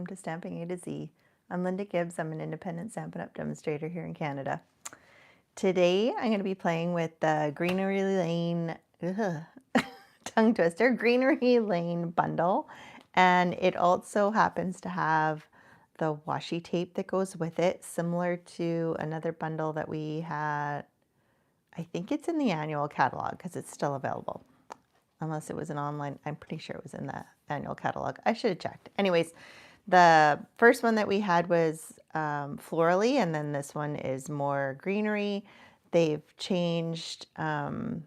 welcome to Stamping A to Z. I'm Linda Gibbs. I'm an independent Stampin' Up! Demonstrator here in Canada. Today I'm going to be playing with the Greenery Lane, tongue twister, Greenery Lane bundle, and it also happens to have the washi tape that goes with it, similar to another bundle that we had. I think it's in the annual catalog because it's still available. Unless it was an online, I'm pretty sure it was in the annual catalog. I should have checked. Anyways, the first one that we had was florally, and then this one is more greenery. They've changed some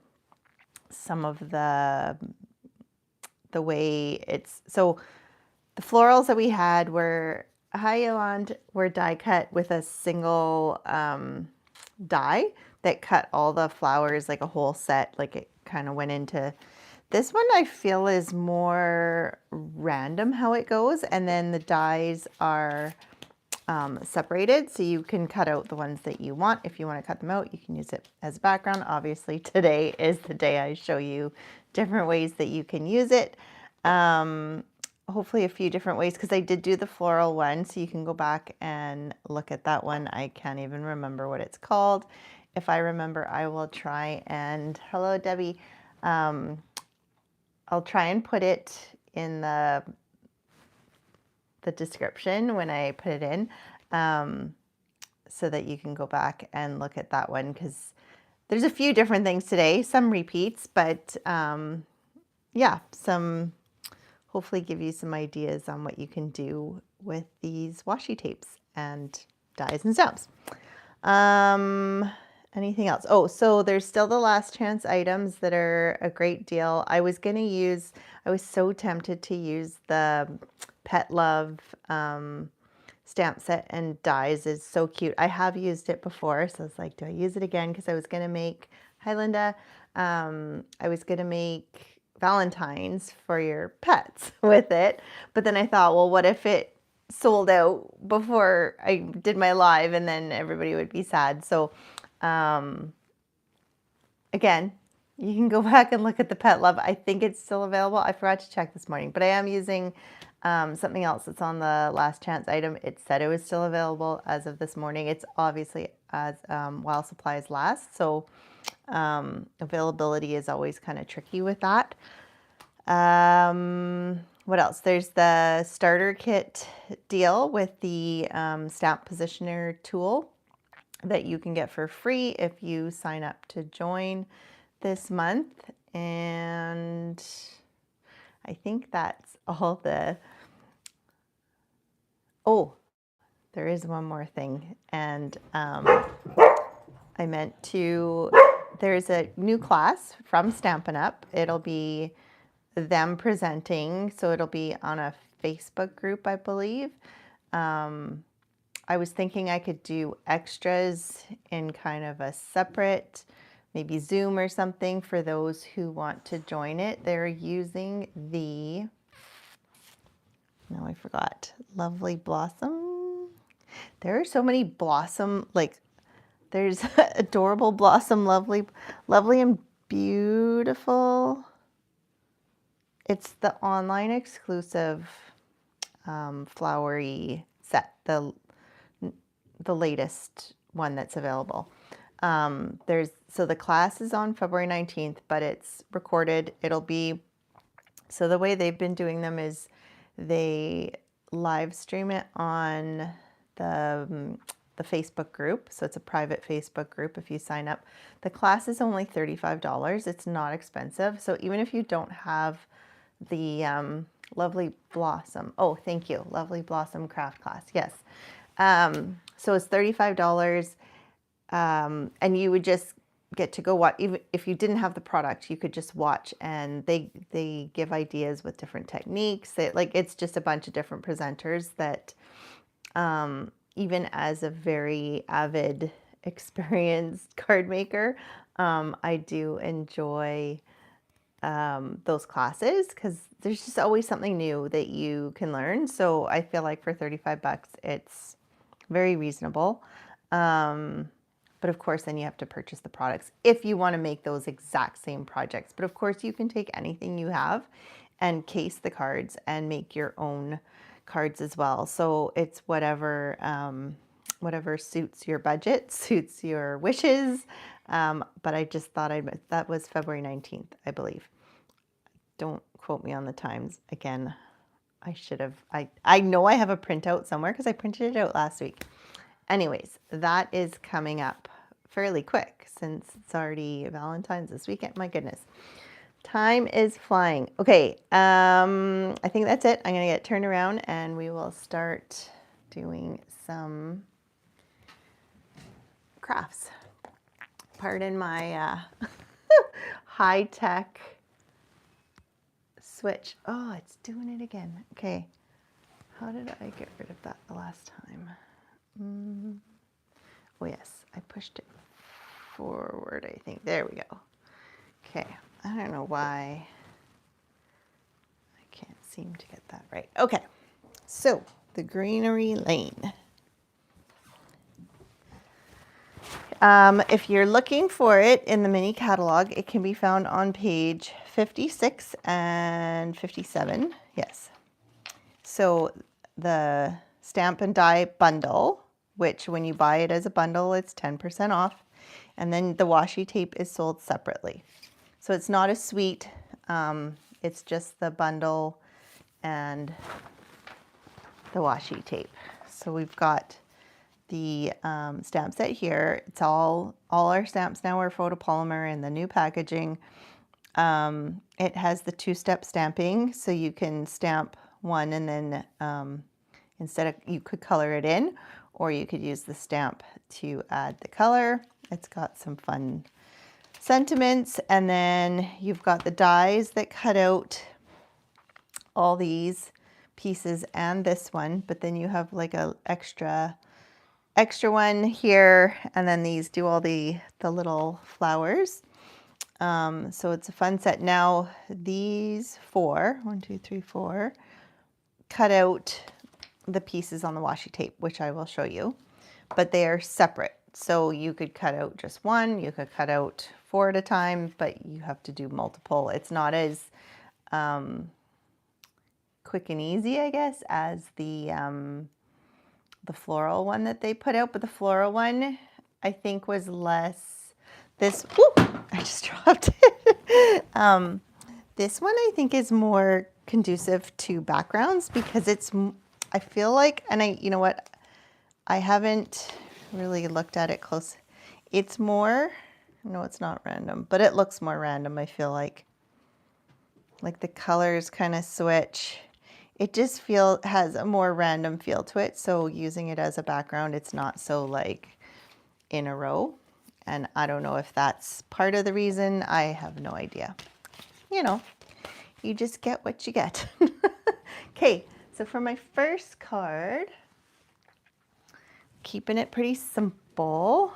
of the way it's, so the florals that we had were Hi Yolande, were die cut with a single die that cut all the flowers like a whole set, like it kind of went into. This one I feel is more random how it goes, and then the dies are separated, so you can cut out the ones that you want. If you want to cut them out, you can use it as a background. Obviously, today is the day I show you different ways that you can use it. Hopefully a few different ways, because I did do the floral one, so you can go back and look at that one. I can't even remember what it's called. If I remember, I will try and, hello Debbie, I'll try and put it in the description when I put it in, so that you can go back and look at that one, because there's a few different things today, some repeats, but yeah, some hopefully give you some ideas on what you can do with these washi tapes and dies and stamps. Anything else? Oh, so there's still the last chance items that are a great deal. I was so tempted to use the Pet Love stamp set, and dies is so cute. I have used it before, so I was like, do I use it again? Because I was going to make, hi Linda, I was going to make Valentines for your pets with it. But then I thought, well, what if it sold out before I did my live, and then everybody would be sad. So again, you can go back and look at the Pet Love. I think it's still available. I forgot to check this morning, but I am using something else that's on the last chance item. It said it was still available as of this morning. It's obviously as while supplies last, so availability is always kind of tricky with that. What else? There's the starter kit deal with the stamp positioner tool that you can get for free if you sign up to join this month. And I think that's all the, oh, there is one more thing. And I meant to, there's a new class from Stampin' Up. It'll be them presenting, so it'll be on a Facebook group, I believe. I was thinking I could do extras in kind of a separate, maybe Zoom or something for those who want to join it. They're using the, no, I forgot, Lovely Blossom. There are so many Blossom, like there's Adorable Blossom, Lovely and Beautiful. It's the online exclusive flowery set, the latest one that's available. So the class is on February 19th, but it's recorded. It'll be, so the way they've been doing them is they live stream it on the Facebook group. So it's a private Facebook group if you sign up. The class is only $35. It's not expensive. So even if you don't have the Lovely Blossom, oh, thank you, Lovely Blossom craft class, yes. So it's $35, and you would just get to go watch. Even if you didn't have the product, you could just watch, and they give ideas with different techniques. It's just a bunch of different presenters that, even as a very avid, experienced card maker, I do enjoy those classes, because there's just always something new that you can learn. So I feel like for $35, it's very reasonable. But of course, then you have to purchase the products if you want to make those exact same projects. But of course, you can take anything you have and case the cards and make your own cards as well. So it's whatever, whatever suits your budget, suits your wishes. But I just thought that was February 19th, I believe. Don't quote me on the times. Again, I should have, I know I have a printout somewhere because I printed it out last week. Anyways, that is coming up fairly quick since it's already Valentine's this weekend. My goodness. Time is flying. Okay, I think that's it. I'm going to get turned around and we will start doing some crafts. Pardon my high-tech switch. Oh, it's doing it again. Okay, how did I get rid of that the last time? Oh yes, I pushed it forward, I think. There we go. Okay, I don't know why I can't seem to get that right. Okay, so the Greenery Lane. If you're looking for it in the mini catalog, it can be found on page 56 and 57. Yes. So the stamp and die bundle, which when you buy it as a bundle, it's 10% off. And then the washi tape is sold separately. So it's not a suite. It's just the bundle and the washi tape. So we've got the stamp set here. It's all our stamps now are photopolymer in the new packaging. It has the two-step stamping, so you can stamp one and then instead of, you could color it in, or you could use the stamp to add the color. It's got some fun sentiments, and then you've got the dies that cut out all these pieces and this one, but then you have like a extra one here, and then these do all the little flowers. So it's a fun set. Now these four, 1, 2, 3, 4, cut out the pieces on the washi tape, which I will show you, but they are separate. So you could cut out just one, you could cut out 4 at a time, but you have to do multiple. It's not as quick and easy, I guess, as the floral one that they put out, but the floral one I think was less, this, whoop, I just dropped it. This one I think is more conducive to backgrounds because it's, I feel like, and you know what, I haven't really looked at it close. It's more, no, it's not random, but it looks more random, I feel like the colors kind of switch. It just has a more random feel to it. So using it as a background, it's not so like in a row. And I don't know if that's part of the reason. I have no idea. You know, you just get what you get. Okay, so for my first card, keeping it pretty simple,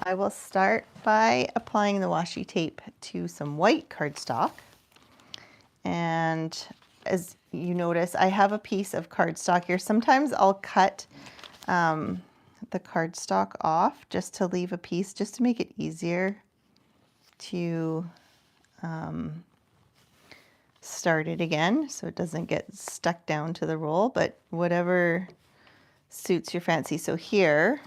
I will start by applying the washi tape to some white cardstock. And as you notice, I have a piece of cardstock here. Sometimes I'll cut the cardstock off just to leave a piece, just to make it easier to start it again so it doesn't get stuck down to the roll, but whatever suits your fancy. So here,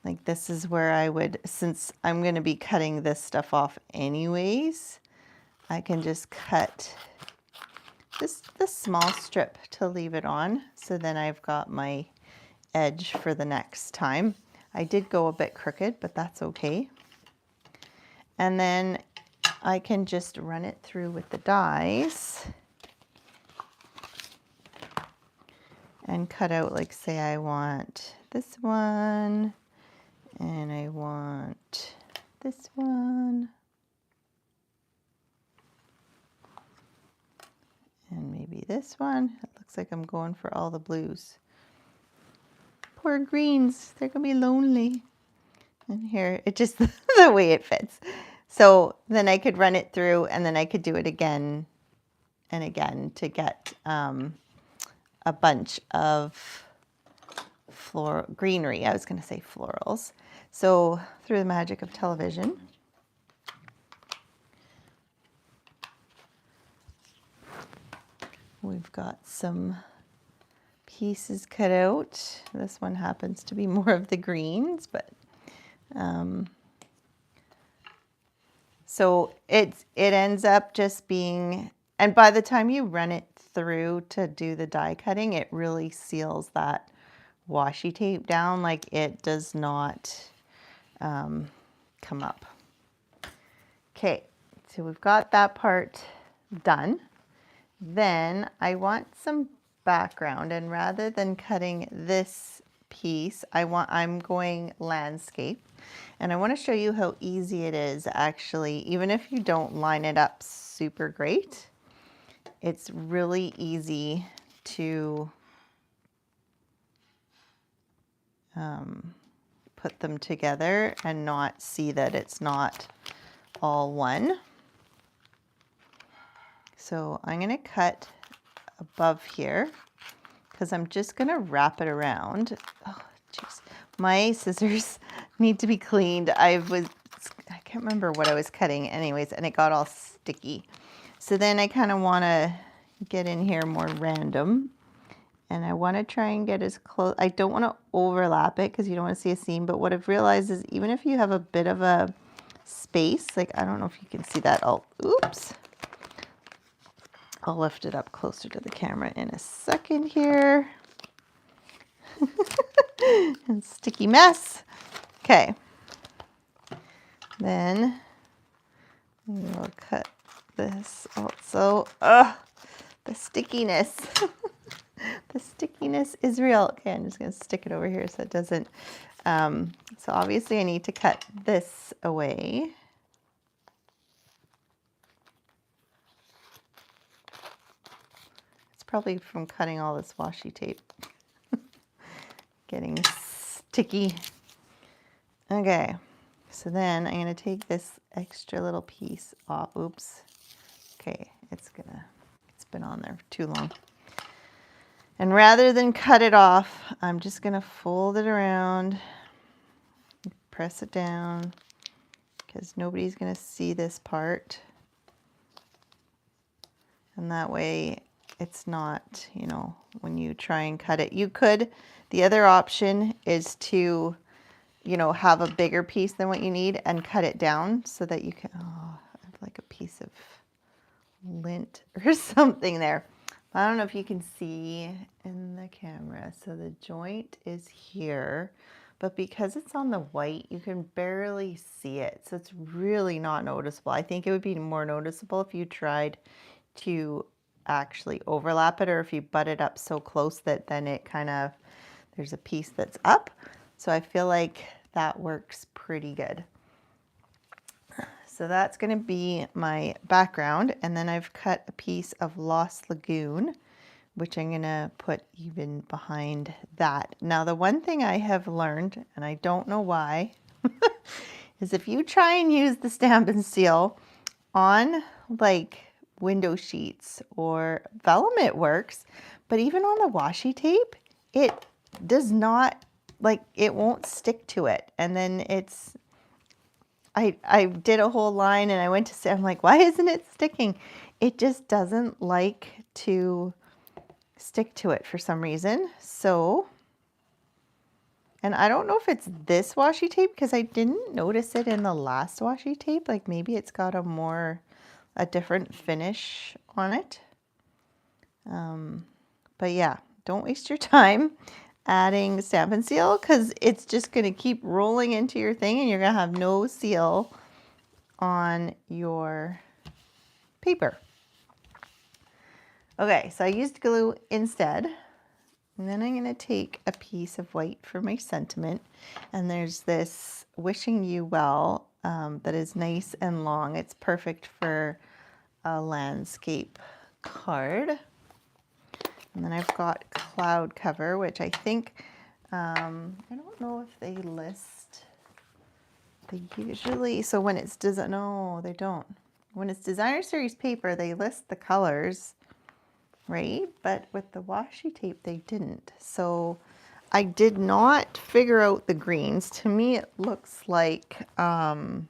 like this is where I would, since I'm going to be cutting this stuff off anyways, I can just cut this small strip to leave it on. So then I've got my edge for the next time. I did go a bit crooked, but that's okay. And then I can just run it through with the dies and cut out, like say I want this one and I want this one. And maybe this one. It looks like I'm going for all the blues. Poor greens, they're gonna be lonely. And here, it just, the way it fits. So then I could run it through and then I could do it again and again to get a bunch of greenery. I was gonna say florals. So through the magic of television, we've got some pieces cut out. This one happens to be more of the greens, but so it ends up just being, and by the time you run it through to do the die cutting, it really seals that washi tape down. Like it does not come up. Okay, so we've got that part done. Then I want some background, and rather than cutting this piece, I'm going landscape. And I want to show you how easy it is actually, even if you don't line it up super great, it's really easy to put them together and not see that it's not all one. So I'm going to cut above here because I'm just going to wrap it around. Oh, jeez. My scissors need to be cleaned. I can't remember what I was cutting anyways, and it got all sticky. So then I kind of want to get in here more random, and I want to try and get as close. I don't want to overlap it because you don't want to see a seam, but what I've realized is even if you have a bit of a space, like I don't know if you can see that. Oh, oops. I'll lift it up closer to the camera in a second here. Sticky mess. Okay. Then we'll cut this also. Ugh, the stickiness. The stickiness is real. Okay, I'm just going to stick it over here so it doesn't. So obviously I need to cut this away. It's probably from cutting all this washi tape. Getting sticky. Okay, so then I'm going to take this extra little piece off. Oops. Okay, it's been on there for too long. And rather than cut it off, I'm just going to fold it around, press it down, because nobody's going to see this part. And that way it's not, you know, when you try and cut it. You could, the other option is to, you know, have a bigger piece than what you need and cut it down so that you can, oh, I have like a piece of lint or something there. I don't know if you can see in the camera. So the joint is here, but because it's on the white, you can barely see it. So it's really not noticeable. I think it would be more noticeable if you tried to actually overlap it, or if you butt it up so close that then it kind of, there's a piece that's up. So I feel like that works pretty good. So that's going to be my background, and then I've cut a piece of Lost Lagoon, which I'm going to put even behind that. Now the one thing I have learned, and I don't know why, is if you try and use the Stamp and Seal on like window sheets or vellum, it works, but even on the washi tape, it does not, like, it won't stick to it. And then it's, I did a whole line and I went to say, I'm like, why isn't it sticking? It just doesn't like to stick to it for some reason. So, and I don't know if it's this washi tape because I didn't notice it in the last washi tape. Like maybe it's got a different finish on it. But yeah, don't waste your time adding Stamp and Seal because it's just going to keep rolling into your thing and you're going to have no seal on your paper. Okay, so I used glue instead. And then I'm going to take a piece of white for my sentiment. And there's this Wishing You Well that is nice and long. It's perfect for a landscape card. And then I've got Cloud Cover, which I think, I don't know if they list, they usually, so when it's no, they don't. When it's Designer Series paper, they list the colors, right? But with the washi tape, they didn't. So I did not figure out the greens. To me, it looks like garden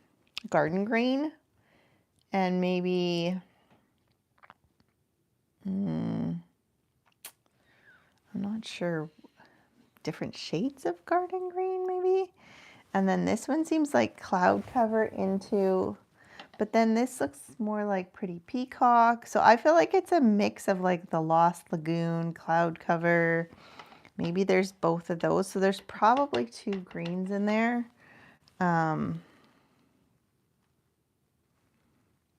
green and maybe, I'm I'm not sure, different shades of garden green maybe. And then this one seems like cloud cover into, but then this looks more like pretty peacock. So I feel like it's a mix of like the Lost Lagoon, cloud cover. Maybe there's both of those. So there's probably two greens in there. But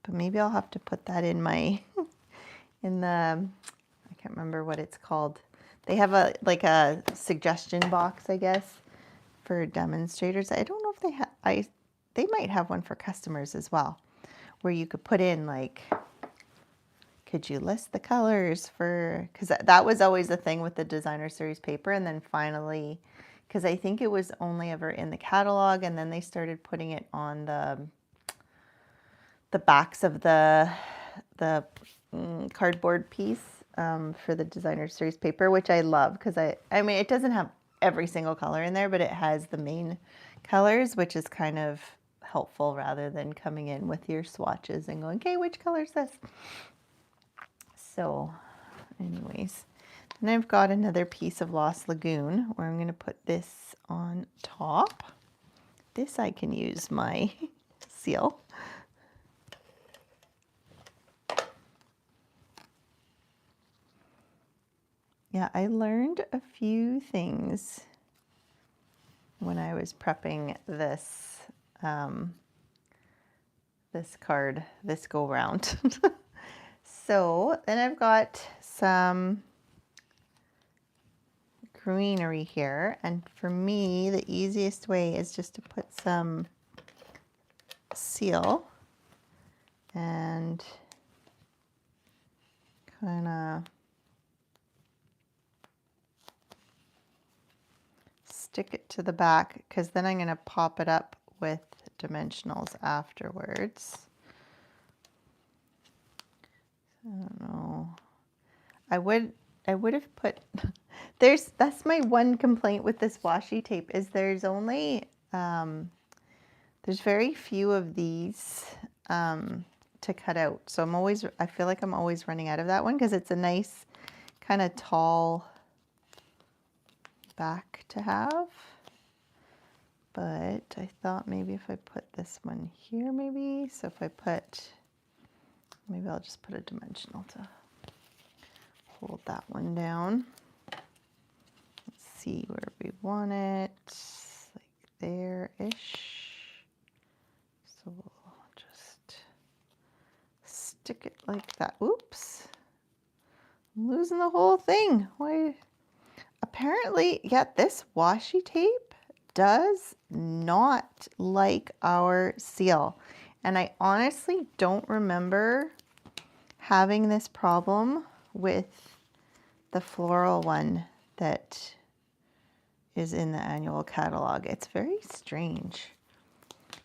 maybe I'll have to put that in my, in the, I can't remember what it's called. They have a, like a suggestion box, I guess, for demonstrators. I don't know if they have, they might have one for customers as well, where you could put in like, could you list the colors for, because that was always the thing with the designer series paper. And then finally, because I think it was only ever in the catalog, and then they started putting it on the backs of the cardboard piece for the designer series paper, which I love, because I mean, it doesn't have every single color in there, but it has the main colors, which is kind of helpful rather than coming in with your swatches and going, okay, which color is this? So anyways, then I've got another piece of Lost Lagoon where I'm going to put this on top. This I can use my seal. Yeah, I learned a few things when I was prepping this this card, this go round. So then I've got some greenery here, and for me the easiest way is just to put some seal and kind of stick it to the back, because then I'm going to pop it up with dimensionals afterwards. I don't know. I would have put that's my one complaint with this washi tape, is there's only there's very few of these to cut out. So I feel like I'm always running out of that one, because it's a nice kind of tall back to have. But I thought maybe if I put this one here, maybe, so if I put, maybe I'll just put a dimensional to hold that one down. Let's see where we want it, like there-ish. So we'll just stick it like that. Oops, I'm losing the whole thing. Why? Apparently, yeah, this washi tape does not like our seal. And I honestly don't remember having this problem with the floral one that is in the annual catalog. It's very strange,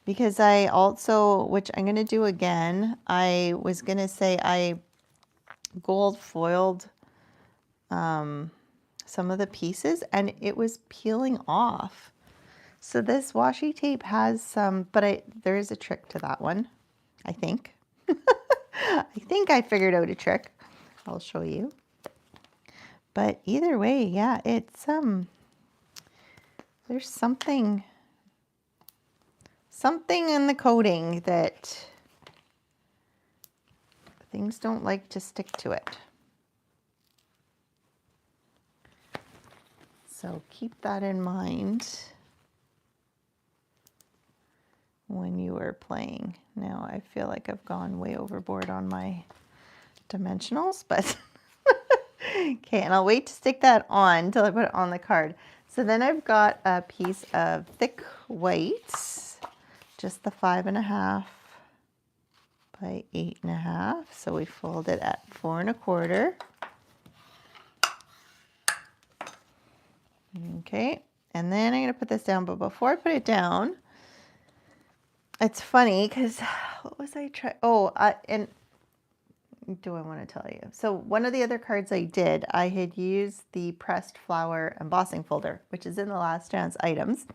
because I also, which I'm going to do again, I was going to say I gold foiled some of the pieces and it was peeling off. So this washi tape has some, but there is a trick to that one, I think. I think I figured out a trick. I'll show you. But either way, yeah, it's there's something in the coating that things don't like to stick to it. So keep that in mind when you are playing. Now I feel like I've gone way overboard on my dimensionals, but okay, and I'll wait to stick that on until I put it on the card. So then I've got a piece of thick white, just the 5.5 by 8.5. So we fold it at 4 1/4. Okay, and then I'm going to put this down, but before I put it down, it's funny because what was I trying? Oh, and do I want to tell you? So one of the other cards I did, I had used the pressed flower embossing folder, which is in the last chance items.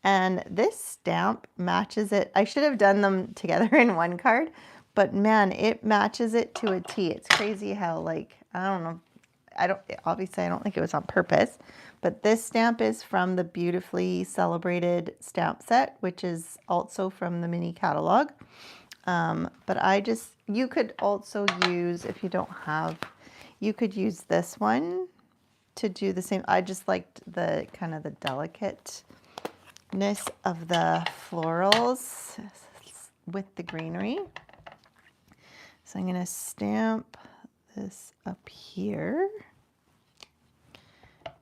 And this stamp matches it. I should have done them together in one card, but man, it matches it to a T. It's crazy how, like, I don't know, obviously I don't think it was on purpose, but this stamp is from the Beautifully Celebrated stamp set, which is also from the mini catalog. But you could also use, if you don't have, you could use this one to do the same. I just liked the kind of the delicateness of the florals with the greenery. So I'm going to stamp this up here.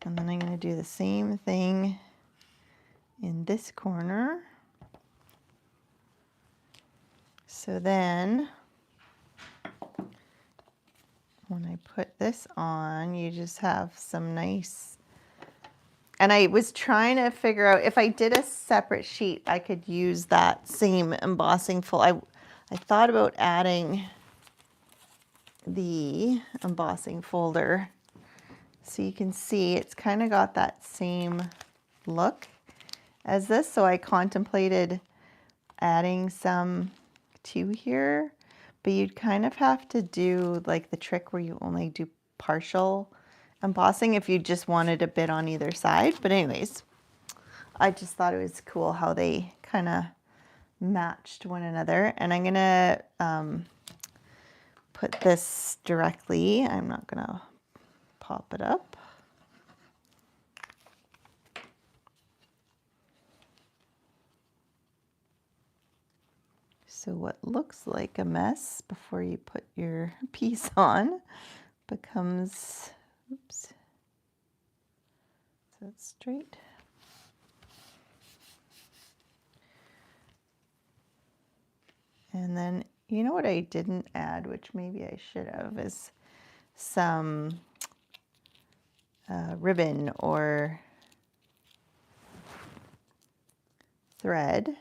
And then I'm going to do the same thing in this corner. So then when I put this on, you just have some nice, and I was trying to figure out if I did a separate sheet, I could use that same embossing I thought about adding the embossing folder so you can see it's kind of got that same look as this. So I contemplated adding some to here, but you'd kind of have to do like the trick where you only do partial embossing if you just wanted a bit on either side. But anyways, I just thought it was cool how they kind of matched one another. And I'm gonna put this directly. I'm not gonna pop it up. So what looks like a mess before you put your piece on becomes, oops, so it's straight. And then, you know what I didn't add, which maybe I should have, is some ribbon or thread.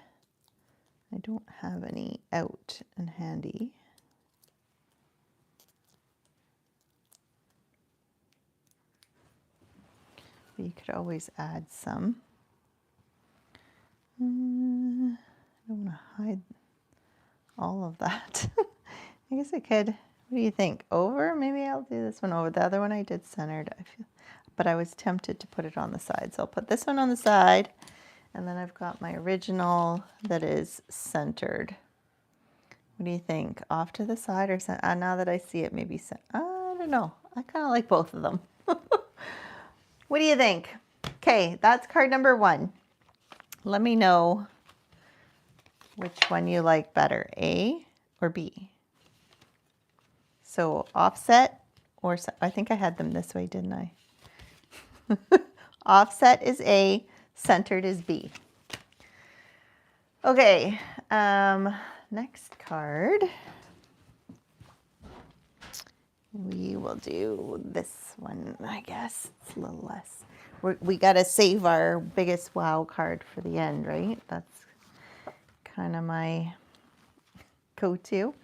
I don't have any out and handy. But you could always add some. I don't want to hide all of that. I guess I could. What do you think? Over? Maybe I'll do this one over. The other one I did centered, I feel, but I was tempted to put it on the side. So I'll put this one on the side, and then I've got my original that is centered. What do you think? Off to the side or now that I see it, maybe I don't know. I kind of like both of them. What do you think? Okay, that's card number 1. Let me know which one you like better, A or B. So offset, or I think I had them this way, didn't I? Offset is A, centered is B. Okay, next card. We will do this one, I guess. It's a little less. We got to save our biggest wow card for the end, right? That's kind of my go-to.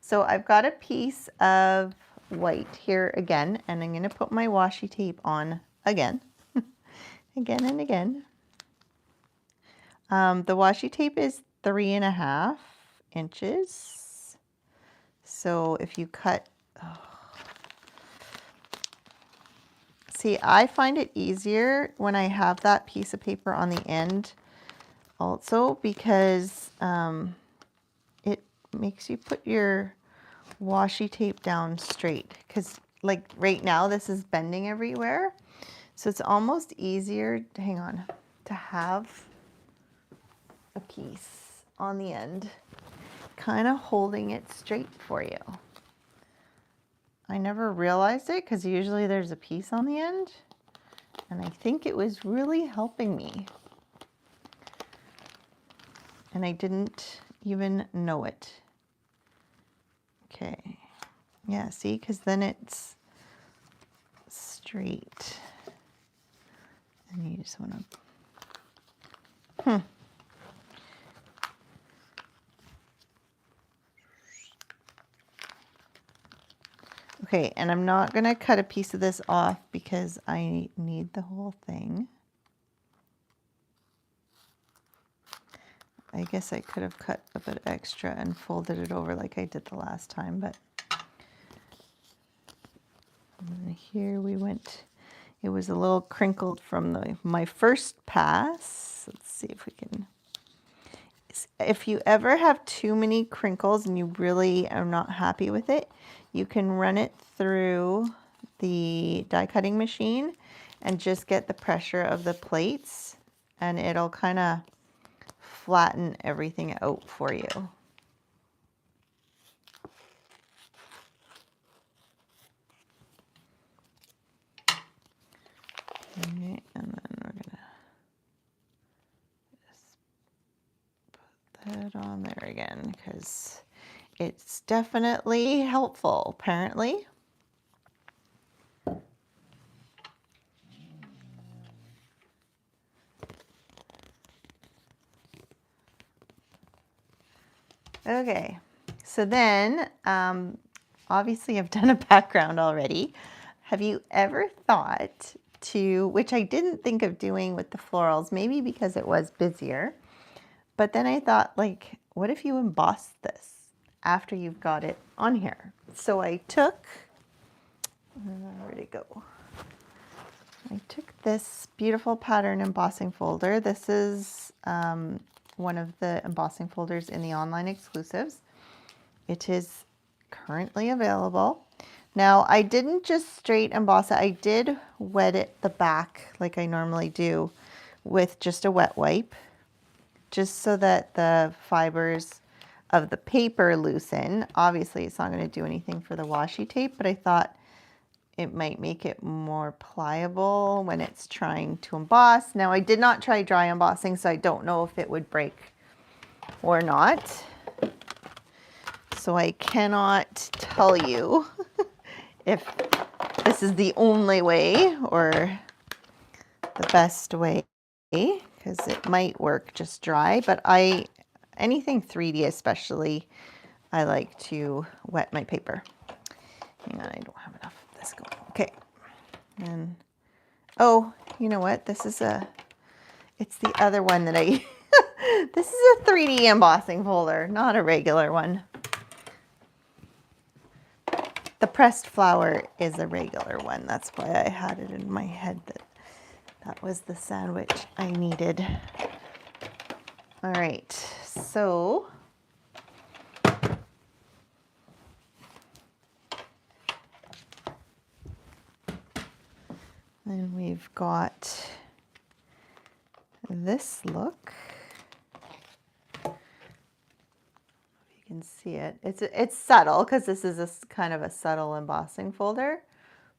So I've got a piece of white here again, and I'm going to put my washi tape on again, again and again. The washi tape is 3.5 inches. So if you cut, see, I find it easier when I have that piece of paper on the end also, because it makes you put your washi tape down straight, because like right now this is bending everywhere, so it's almost easier, hang on, to have a piece on the end kind of holding it straight for you. I never realized it because usually there's a piece on the end, and I think it was really helping me, and I didn't even know it. Okay, yeah, see, because then it's straight, and you just want to, Okay, and I'm not going to cut a piece of this off because I need the whole thing. I guess I could have cut a bit extra and folded it over like I did the last time, but And here we went. It was a little crinkled from my first pass. Let's see if we can. If you ever have too many crinkles and you really are not happy with it, you can run it through the die cutting machine and just get the pressure of the plates, and it'll kind of flatten everything out for you. Okay, and then we're gonna just put that on there again because it's definitely helpful, apparently. Okay, so then obviously I've done a background already. Have you ever thought to, which I didn't think of doing with the florals, maybe because it was busier, but then I thought, like, what if you emboss this after you've got it on here? So I took, where'd it go? I took this beautiful pattern embossing folder. This is one of the embossing folders in the online exclusives. It is currently available. Now, I didn't just straight emboss it. I did wet it the back like I normally do with just a wet wipe, just so that the fibers of the paper loosen. Obviously, it's not going to do anything for the washi tape, but I thought it might make it more pliable when it's trying to emboss. Now, I did not try dry embossing, so I don't know if it would break or not. So I cannot tell you if this is the only way or the best way, because it might work just dry, but anything 3D especially, I like to wet my paper. Hang on, I don't have enough of this going. Okay. And oh, you know what? It's the other one that I, this is a 3D embossing folder, not a regular one. The pressed flower is a regular one. That's why I had it in my head that was the sandwich I needed. All right, so then we've got this look. You can see it. It's subtle because this is a kind of a subtle embossing folder,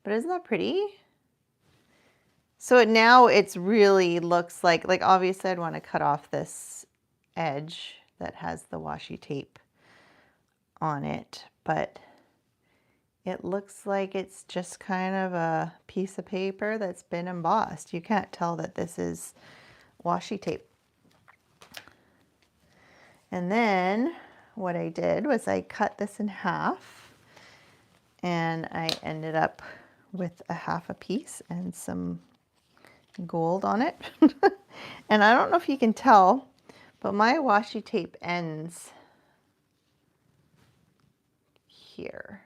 but isn't that pretty? So now it's really looks like obviously I'd want to cut off this edge that has the washi tape on it, but it looks like it's just kind of a piece of paper that's been embossed. You can't tell that this is washi tape. And then what I did was I cut this in half, and I ended up with a half a piece and some gold on it. And I don't know if you can tell, but my washi tape ends here.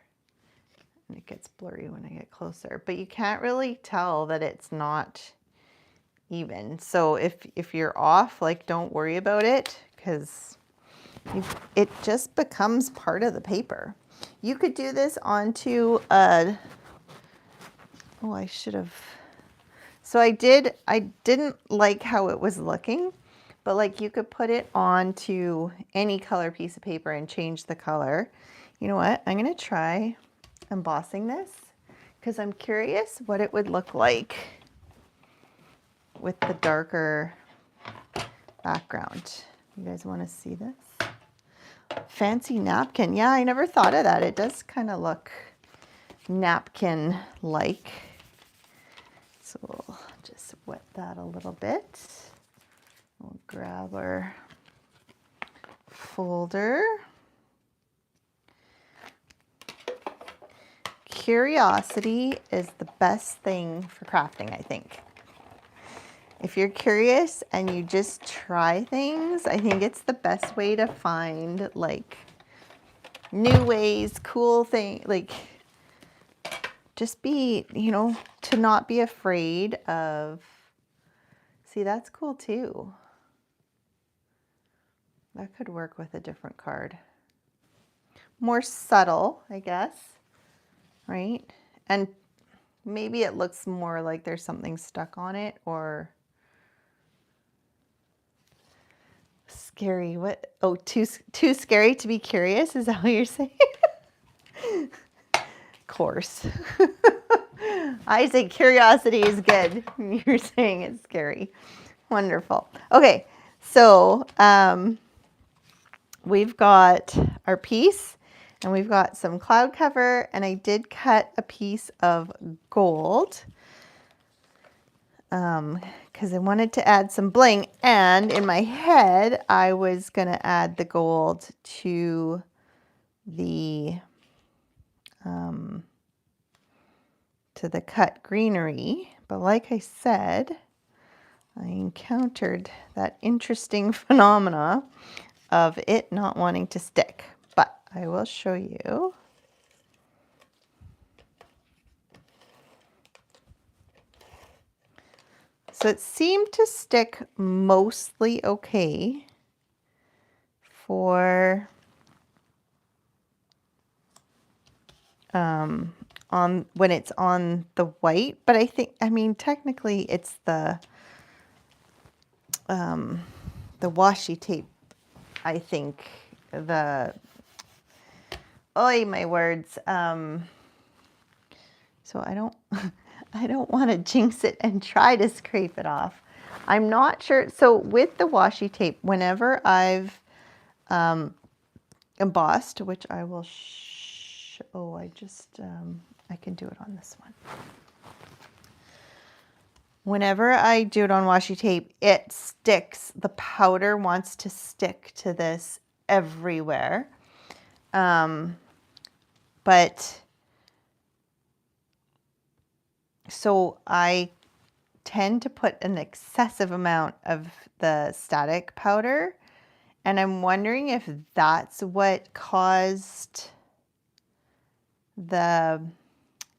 And it gets blurry when I get closer, but you can't really tell that it's not even. So if you're off, like, don't worry about it, because it just becomes part of the paper. You could do this onto a, oh, I should have. So I didn't like how it was looking, but like you could put it onto any color piece of paper and change the color. You know what? I'm going to try embossing this because I'm curious what it would look like with the darker background. You guys want to see this? Fancy napkin. Yeah, I never thought of that. It does kind of look napkin-like. So we'll just wet that a little bit. We'll grab our folder. Curiosity is the best thing for crafting, I think. If you're curious and you just try things, I think it's the best way to find like new ways, cool things, like just be, you know, to not be afraid of, see, that's cool too. That could work with a different card. More subtle, I guess, right? And maybe it looks more like there's something stuck on it, or scary. What? Oh, too scary to be curious? Is that what you're saying? Of course. I say curiosity is good. You're saying it's scary. Wonderful. Okay, so we've got our piece, and we've got some cloud cover, and I did cut a piece of gold because I wanted to add some bling, and in my head I was going to add the gold to the cut greenery, but like I said, I encountered that interesting phenomena of it not wanting to stick, but I will show you. So it seemed to stick mostly okay for on when it's on the white, but I think, I mean, technically it's the washi tape, I think, oy, my words. So I don't I don't want to jinx it and try to scrape it off. I'm not sure. So with the washi tape, whenever I've embossed, which I will I can do it on this one. Whenever I do it on washi tape, it sticks. The powder wants to stick to this everywhere. But so I tend to put an excessive amount of the static powder, and I'm wondering if that's what caused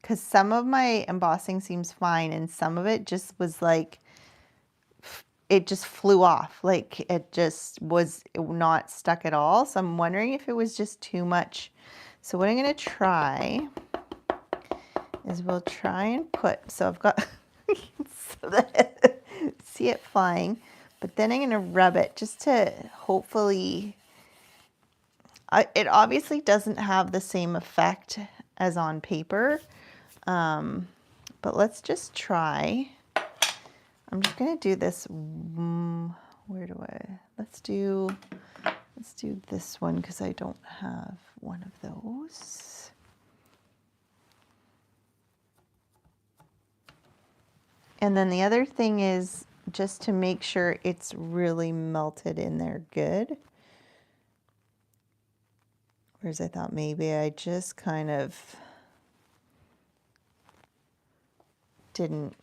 because some of my embossing seems fine, and some of it just was like, it just flew off. Like it just was not stuck at all. So I'm wondering if it was just too much. So what I'm going to try is we'll try and put, so I've got, see it flying, but then I'm going to rub it just to hopefully, it obviously doesn't have the same effect as on paper, but let's just try. I'm just going to do this, let's do this one because I don't have one of those. And then the other thing is just to make sure it's really melted in there good. Whereas I thought maybe I just kind of didn't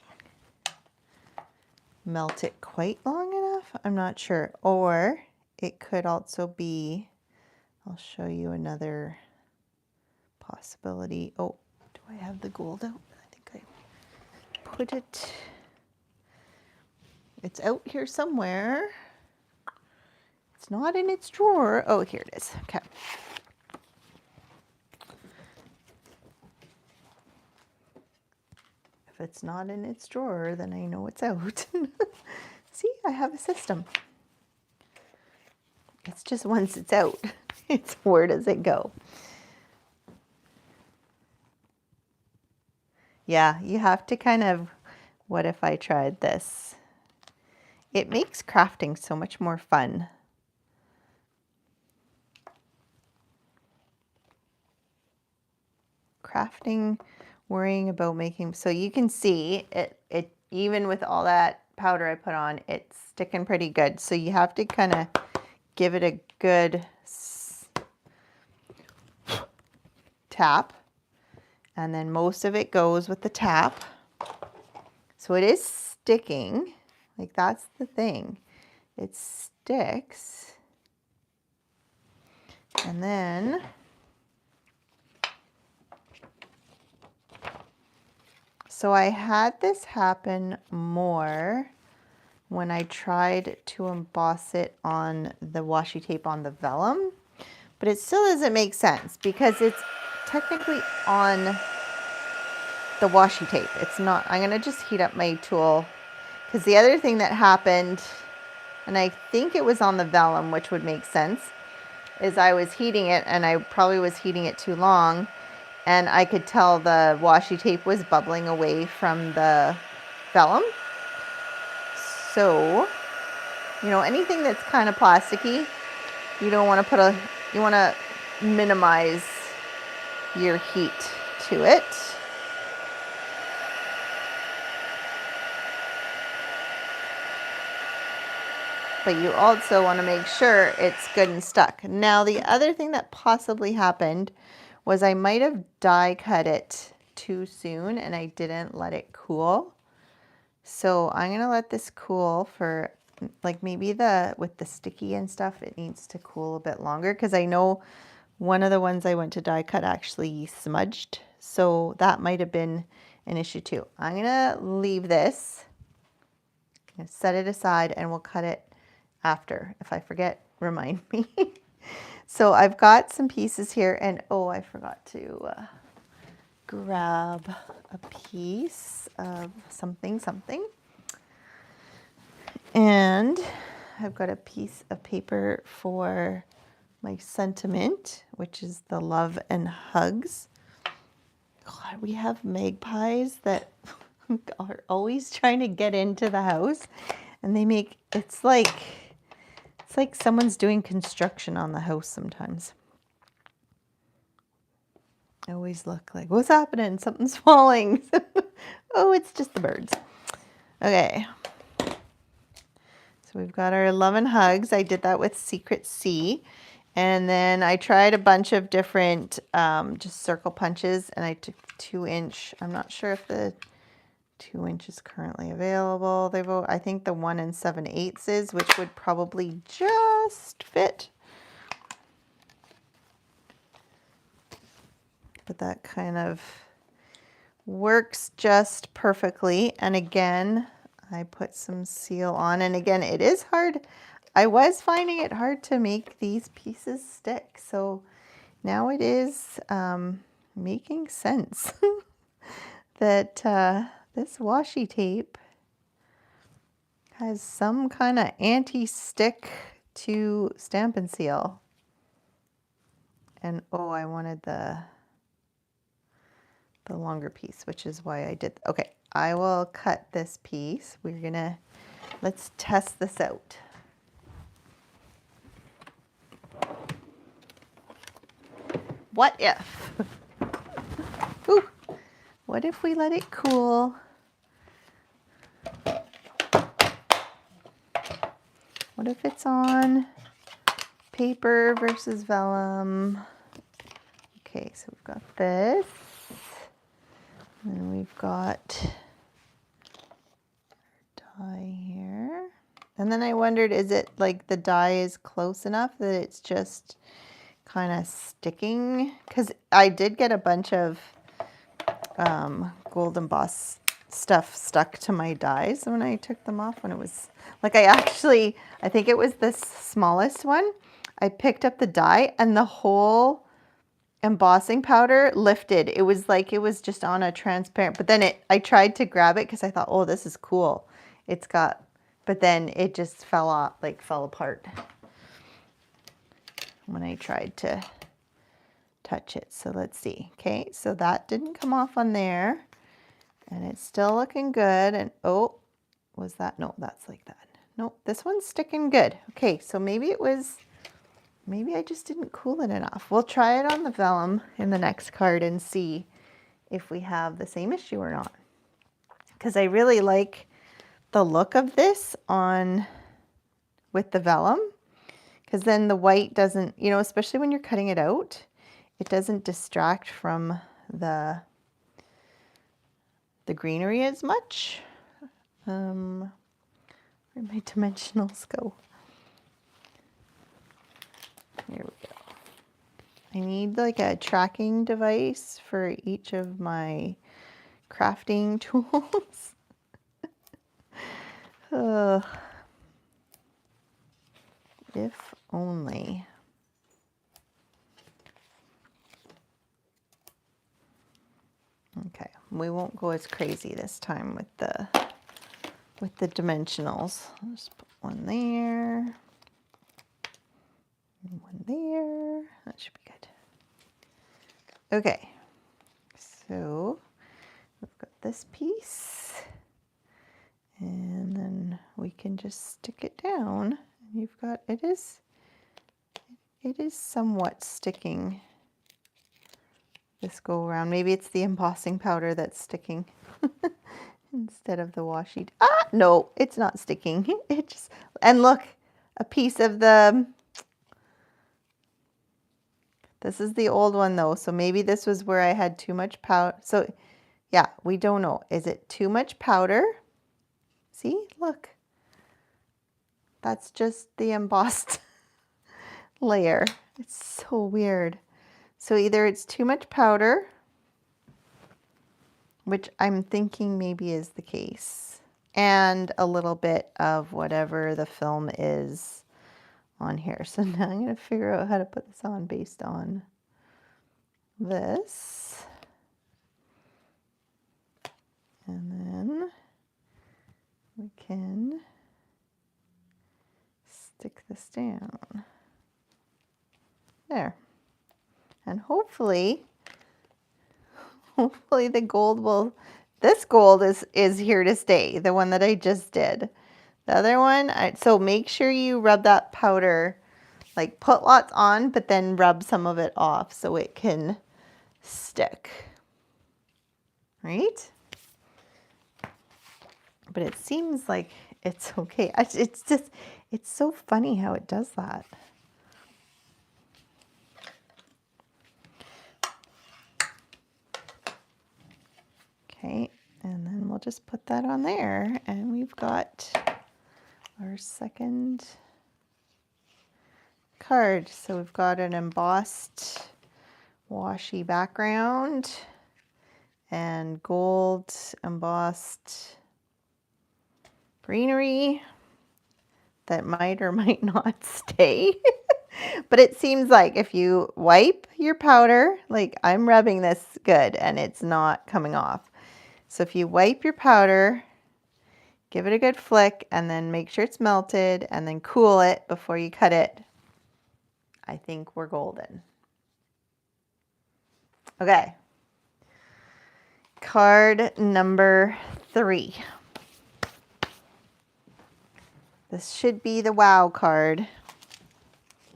melt it quite long enough. I'm not sure. Or it could also be, I'll show you another possibility. Oh, do I have the gold out? I think I put it, it's out here somewhere. It's not in its drawer. Oh, here it is. Okay. If it's not in its drawer, then I know it's out. See, I have a system. It's just once it's out, it's where does it go? Yeah, you have to kind of, what if I tried this? It makes crafting so much more fun. Crafting, worrying about making, so you can see it even with all that powder I put on, it's sticking pretty good. So you have to kind of give it a good tap, and then most of it goes with the tap. So it is sticking, like that's the thing. It sticks. And then So I had this happen more when I tried to emboss it on the washi tape on the vellum, but it still doesn't make sense because it's technically on the washi tape. It's not. I'm gonna just heat up my tool because the other thing that happened, and I think it was on the vellum, which would make sense, is I was heating it and I probably was heating it too long, and I could tell the washi tape was bubbling away from the vellum. So, you know, anything that's kind of plasticky, you don't want to you want to minimize your heat to it. But you also want to make sure it's good and stuck. Now, the other thing that possibly happened was I might have die cut it too soon and I didn't let it cool. So I'm going to let this cool for like maybe with the sticky and stuff, it needs to cool a bit longer because I know one of the ones I went to die cut actually smudged. So that might have been an issue too. I'm going to leave this, set it aside, and we'll cut it after. If I forget, remind me. So I've got some pieces here, and oh, I forgot to grab a piece of something. And I've got a piece of paper for my sentiment, which is the love and hugs. God, we have magpies that are always trying to get into the house, and it's like someone's doing construction on the house sometimes. I always look like, what's happening? Something's falling. Oh, it's just the birds. Okay. So we've got our love and hugs. I did that with Secret C. And then I tried a bunch of different just circle punches, and I took 2-inch. I'm not sure if the 2-inch is currently available. I think the 1 7/8 is, which would probably just fit. But that kind of works just perfectly. And again, I put some seal on. And again, it is hard. I was finding it hard to make these pieces stick. So now it is making sense that this washi tape has some kind of anti-stick to Stampin' Seal. And oh, I wanted the longer piece, which is why I did. Okay, I will cut this piece. Let's test this out. What if? Ooh, what if we let it cool? What if it's on paper versus vellum? Okay, so we've got this. And we've got our die here. And then I wondered, is it like the die is close enough that it's just kind of sticking? Because I did get a bunch of gold emboss stuff stuck to my dies when I took them off, when it was like I think it was the smallest one. I picked up the die and the whole embossing powder lifted. It was like it was just on a transparent, but then I tried to grab it because I thought, oh, this is cool. But then it just fell apart when I tried to touch it. So let's see. Okay, so that didn't come off on there, and it's still looking good. And oh, was that? No, that's like that. Nope, this one's sticking good. Okay, so maybe I just didn't cool it enough. We'll try it on the vellum in the next card and see if we have the same issue or not. Because I really like the look of this with the vellum. Because then the white doesn't, especially when you're cutting it out, it doesn't distract from the greenery as much. Where'd my dimensionals go? Here we go. I need like a tracking device for each of my crafting tools. Ugh. If only. Okay, we won't go as crazy this time with the dimensionals. I'll just put one there, and one there. That should be good. Okay, so we've got this piece, and then we can just stick it down. You've got it is somewhat sticking. This go around. Maybe it's the embossing powder that's sticking instead of the washi. Ah, no, it's not sticking. It just, and look, a piece of the, this is the old one though. So maybe this was where I had too much powder. So yeah, we don't know. Is it too much powder? See, look, that's just the embossed layer. It's so weird. So either it's too much powder, which I'm thinking maybe is the case, and a little bit of whatever the film is on here. So now I'm going to figure out how to put this on based on this. And then we can stick this down. There. And hopefully the gold will, this gold is here to stay, the one that I just did. The other one, so make sure you rub that powder, like put lots on, but then rub some of it off so it can stick, right? But it seems like it's okay. It's just, it's so funny how it does that. Okay, and then we'll just put that on there, and we've got our second card. So we've got an embossed washi background and gold embossed greenery that might or might not stay. But it seems like if you wipe your powder, like I'm rubbing this good and it's not coming off. So if you wipe your powder, give it a good flick, and then make sure it's melted, and then cool it before you cut it, I think we're golden. Okay. Card number 3. This should be the wow card.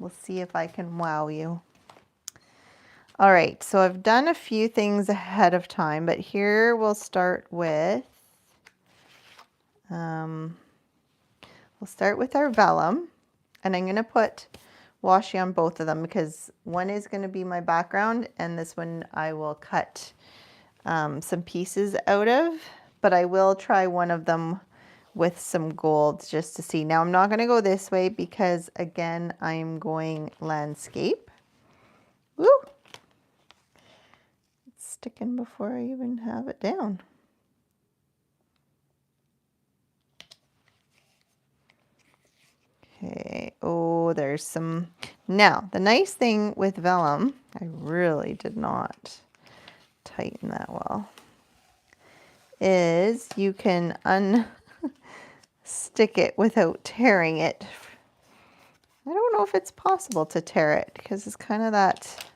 We'll see if I can wow you. All right, so I've done a few things ahead of time, but here we'll start with, we'll start with our vellum, and I'm going to put washi on both of them because one is going to be my background, and this one I will cut some pieces out of, but I will try one of them with some gold just to see. Now I'm not going to go this way because again I'm going landscape. Woo! It's sticking before I even have it down. Okay, oh, there's some. Now, the nice thing with vellum, I really did not tighten that well, is you can unstick it without tearing it. I don't know if it's possible to tear it because it's kind of that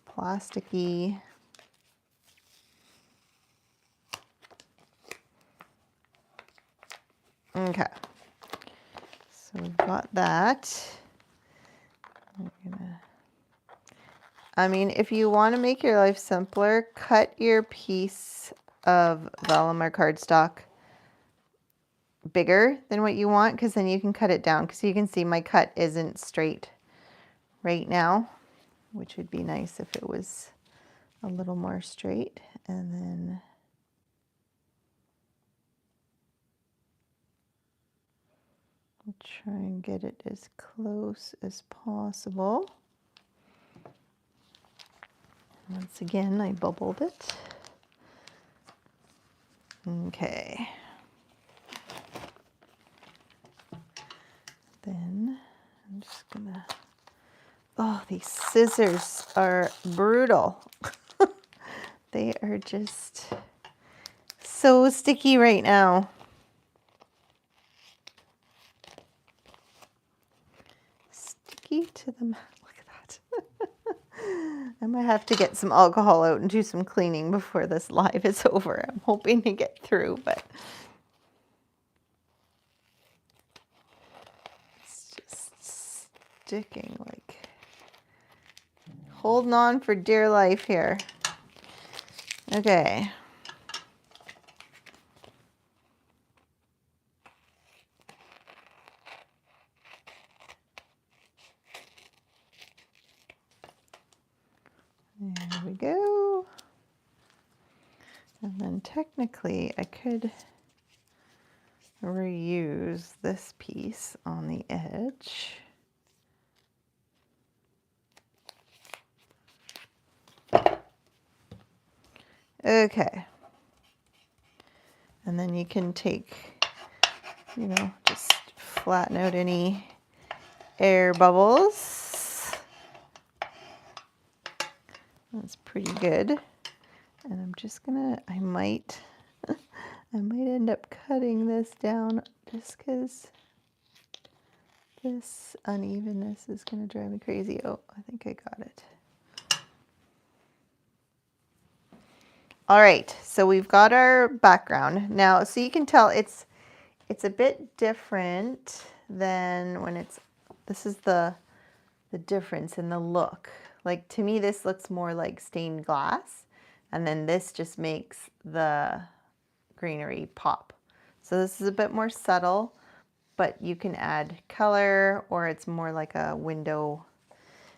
plasticky. Okay. So we've got that. I mean, if you want to make your life simpler, cut your piece of vellum or cardstock bigger than what you want, because then you can cut it down. Because you can see my cut isn't straight right now, which would be nice if it was a little more straight. And then I'll try and get it as close as possible. Once again, I bubbled it. Okay. Then I'm just gonna, oh, these scissors are brutal. They are just so sticky right now. Sticky to the mat. Look at that. I might have to get some alcohol out and do some cleaning before this live is over. I'm hoping to get through, but it's just sticking, like holding on for dear life here. Okay. There we go. And then technically I could reuse this piece on the edge. Okay. And then you can take, you know, just flatten out any air bubbles. That's pretty good. And I'm just gonna, I might end up cutting this down just because this unevenness is gonna drive me crazy. Oh, I think I got it. All right, so we've got our background now, so you can tell it's a bit different than when it's, this is the difference in the look. Like to me, this looks more like stained glass, and then this just makes the greenery pop. So this is a bit more subtle, but you can add color, or it's more like a window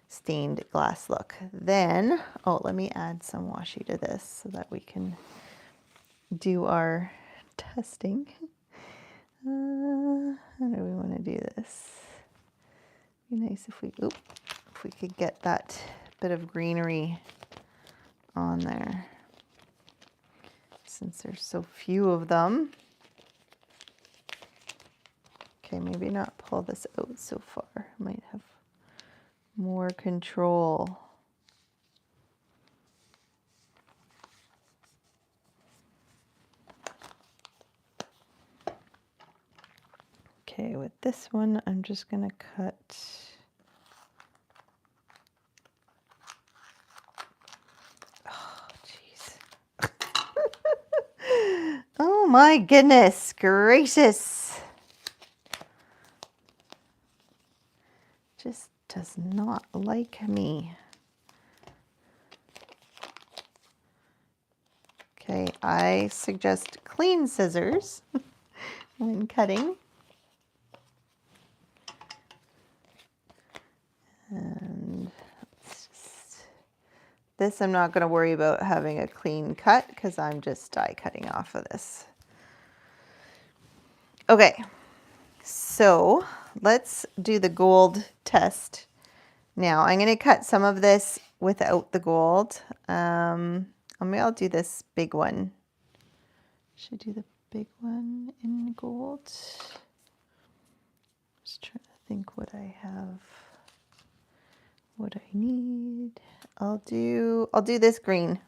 stained glass look. Then, oh, let me add some washi to this so that we can do our testing. How do we want to do this? Be nice if we could get that bit of greenery on there, since there's so few of them. Okay, maybe not pull this out so far. Might have more control. Okay, with this one, I'm just gonna cut. Oh, jeez. Oh my goodness gracious. Just does not like me. Okay, I suggest clean scissors when cutting. And this I'm not going to worry about having a clean cut because I'm just die cutting off of this. Okay, so let's do the gold test. Now I'm going to cut some of this without the gold. Maybe I'll do this big one. Should I do the big one in gold? Just trying to think what I have, what I need. I'll do this green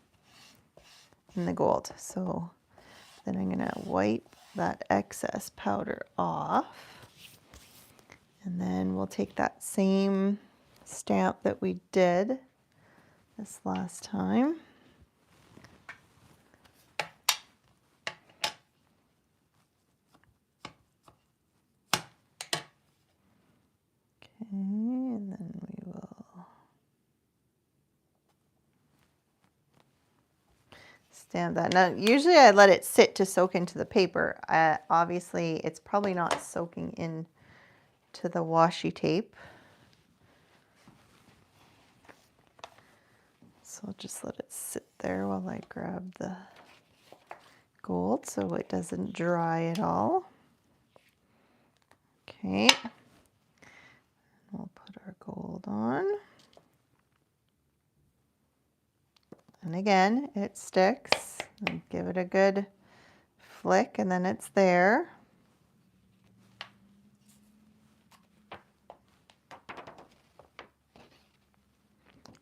in the gold. So then I'm gonna wipe that excess powder off, and then we'll take that same stamp that we did this last time. Okay, and then we will stamp that. Now, usually I let it sit to soak into the paper. Obviously, it's probably not soaking in to the washi tape. So I'll just let it sit there while I grab the gold so it doesn't dry at all. Okay. We'll put our gold on. And again, it sticks. And give it a good flick and then it's there.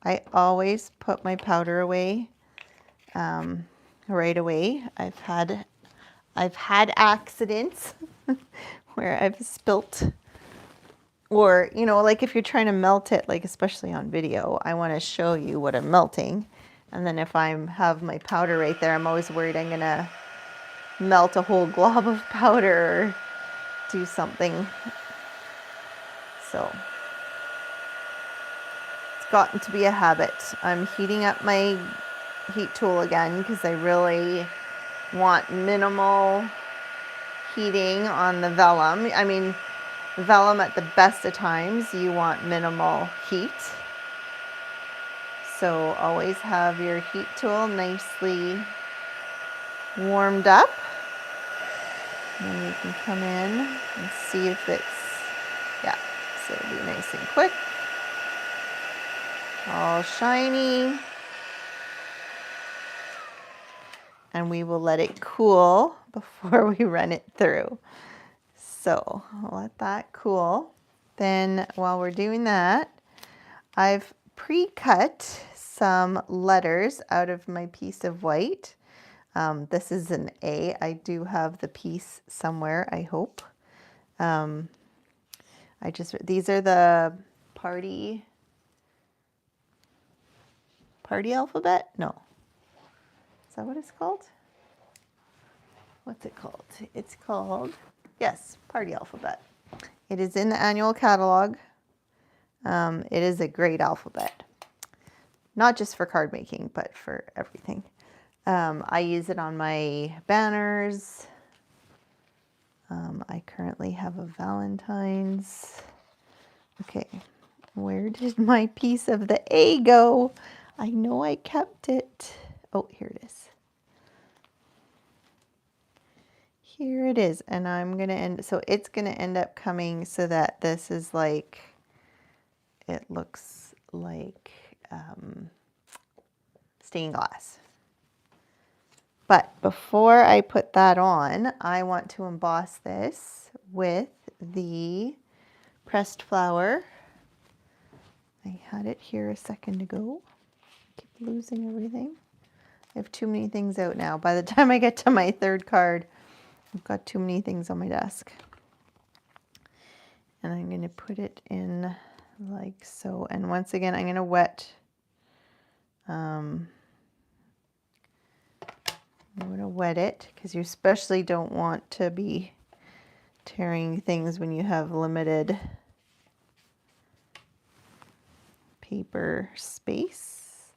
I always put my powder away right away. I've had accidents where I've spilt, or you know, like if you're trying to melt it, like especially on video, I want to show you what I'm melting, and then if I have my powder right there, I'm always worried I'm gonna melt a whole glob of powder or do something. So it's gotten to be a habit. I'm heating up my heat tool again because I really want minimal heating on the vellum. I mean, vellum at the best of times, you want minimal heat. So always have your heat tool nicely warmed up. And then you can come in and see if it's, yeah, so it'll be nice and quick. All shiny. And we will let it cool before we run it through. So I'll let that cool. Then while we're doing that, I've pre-cut some letters out of my piece of white. This is an A. I do have the piece somewhere, I hope. These are the party alphabet? No. Is that what it's called? What's it called? It's called, yes, party alphabet. It is in the annual catalog. It is a great alphabet. Not just for card making, but for everything. I use it on my banners. I currently have a Valentine's. Okay, where did my piece of the A go? I know I kept it. Oh, here it is. Here it is, and I'm gonna end, so it's gonna end up coming so that this is like, it looks like stained glass. But before I put that on, I want to emboss this with the pressed flower. I had it here a second ago. Keep losing everything. I have too many things out now. By the time I get to my third card, I've got too many things on my desk. And I'm going to put it in like so. And once again, I'm going to wet. I'm going to wet it because you especially don't want to be tearing things when you have limited paper space.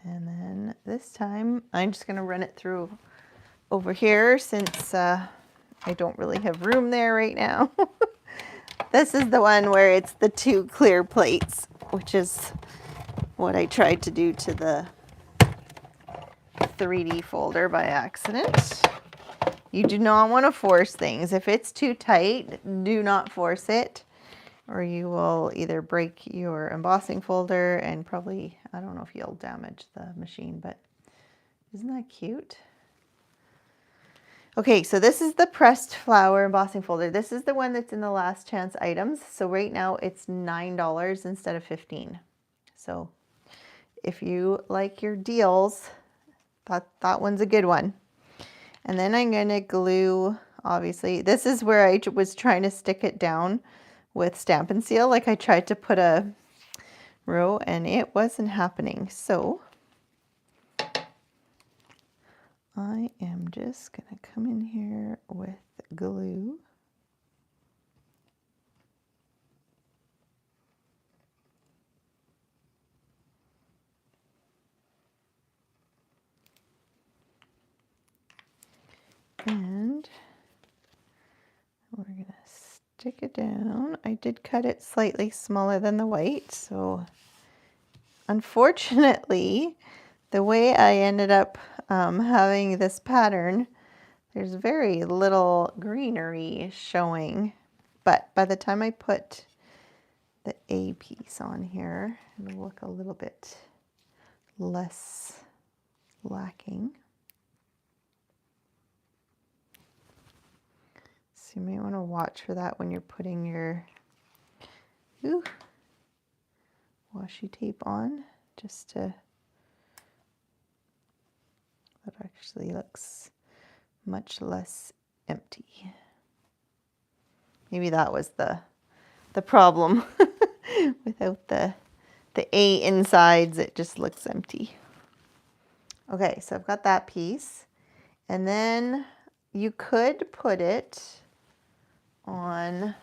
And then this time I'm just going to run it through over here since I don't really have room there right now. This is the one where it's the two clear plates, which is what I tried to do to the 3D folder by accident. You do not want to force things. If it's too tight, do not force it, or you will either break your embossing folder and probably, I don't know if you'll damage the machine, but isn't that cute? Okay, so this is the pressed flower embossing folder. This is the one that's in the last chance items. So right now it's $9 instead of $15. So if you like your deals, that one's a good one. And then I'm going to glue, obviously, this is where I was trying to stick it down with Stampin' Seal. Like I tried to put a row and it wasn't happening. So I am just going to come in here with glue. And we're going to stick it down. I did cut it slightly smaller than the white, so unfortunately, the way I ended up having this pattern, there's very little greenery showing, but by the time I put the A piece on here, it'll look a little bit less lacking. So you might want to watch for that when you're putting your washi tape on, just to, that actually looks much less empty. Maybe that was the problem. Without the A insides, it just looks empty. Okay, so I've got that piece. And then you could put it on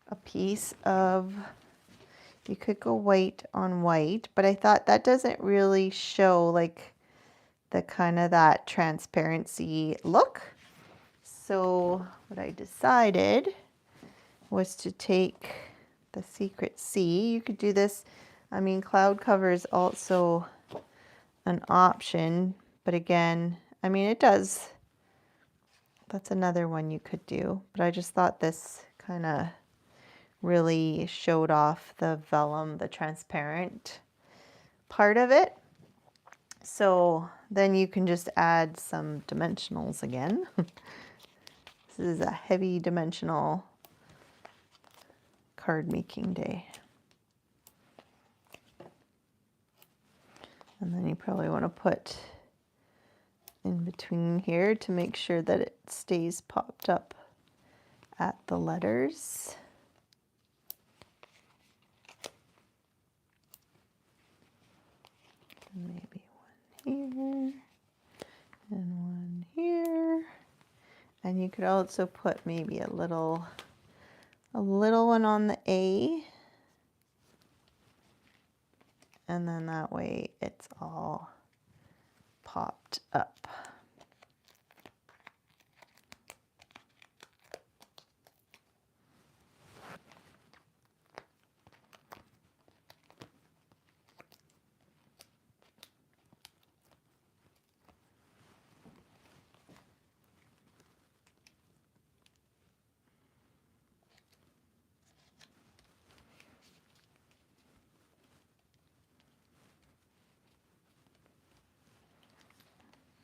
a piece of, you could go white on white, but I thought that doesn't really show like the kind of that transparency look. So what I decided was to take the Secret C. You could do this, I mean, cloud cover is also an option, but again, I mean, it does, that's another one you could do, but I just thought this kind of really showed off the vellum, the transparent part of it. So then you can just add some dimensionals again. This is a heavy dimensional card making day. And then you probably want to put in between here to make sure that it stays popped up at the letters. And maybe one here and one here. And you could also put maybe a little one on the A. And then that way it's all popped up.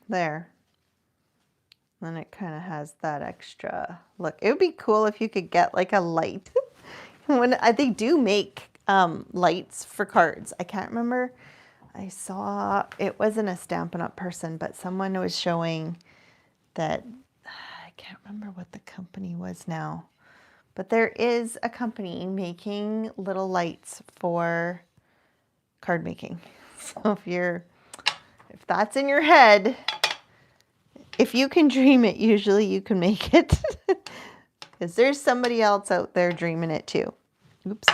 There. Then it kind of has that extra look. It would be cool if you could get like a light. When they do make lights for cards. I can't remember. I saw, it wasn't a Stampin' Up! Person, but someone was showing that, I can't remember what the company was now. But there is a company making little lights for card making. So if that's in your head, if you can dream it, usually you can make it. Because there's somebody else out there dreaming it too. Oops.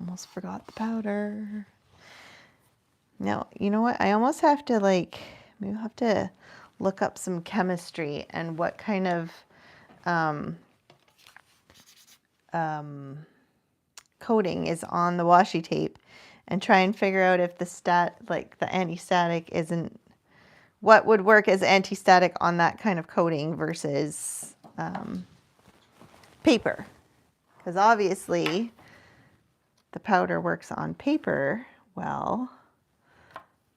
Almost forgot the powder. Now, you know what? I almost have to maybe I'll have to look up some chemistry and what kind of coating is on the washi tape and try and figure out if the anti-static isn't, what would work as anti-static on that kind of coating versus paper. Because obviously the powder works on paper well,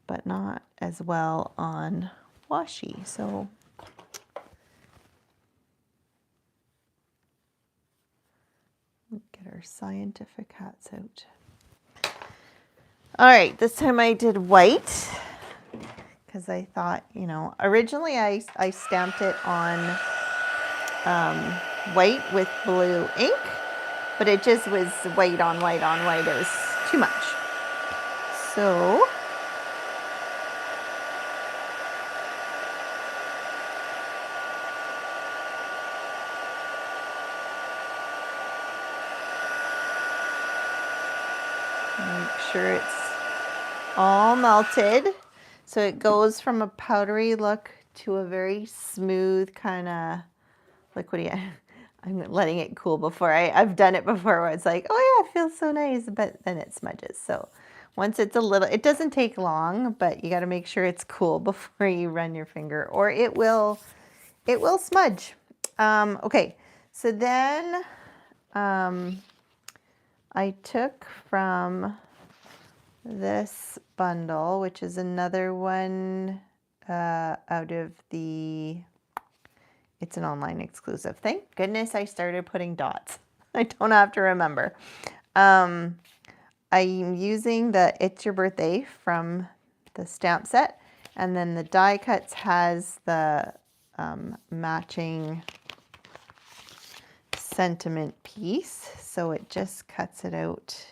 but not as well on washi. So get our scientific hats out. All right, this time I did white because I thought, originally I stamped it on white with blue ink, but it just was white on white on white. It was too much. So make sure it's all melted. So it goes from a powdery look to a very smooth kind of liquidy. I'm letting it cool before I've done it before where it's like, oh yeah, it feels so nice, but then it smudges. So once it's it doesn't take long, but you got to make sure it's cool before you run your finger or it will smudge. Okay, so then I took from this bundle, which is another one out of the It's an online exclusive. Thank goodness I started putting dots. I don't have to remember. I'm using the It's Your Birthday from the stamp set, and then the die cuts has the matching sentiment piece, so it just cuts it out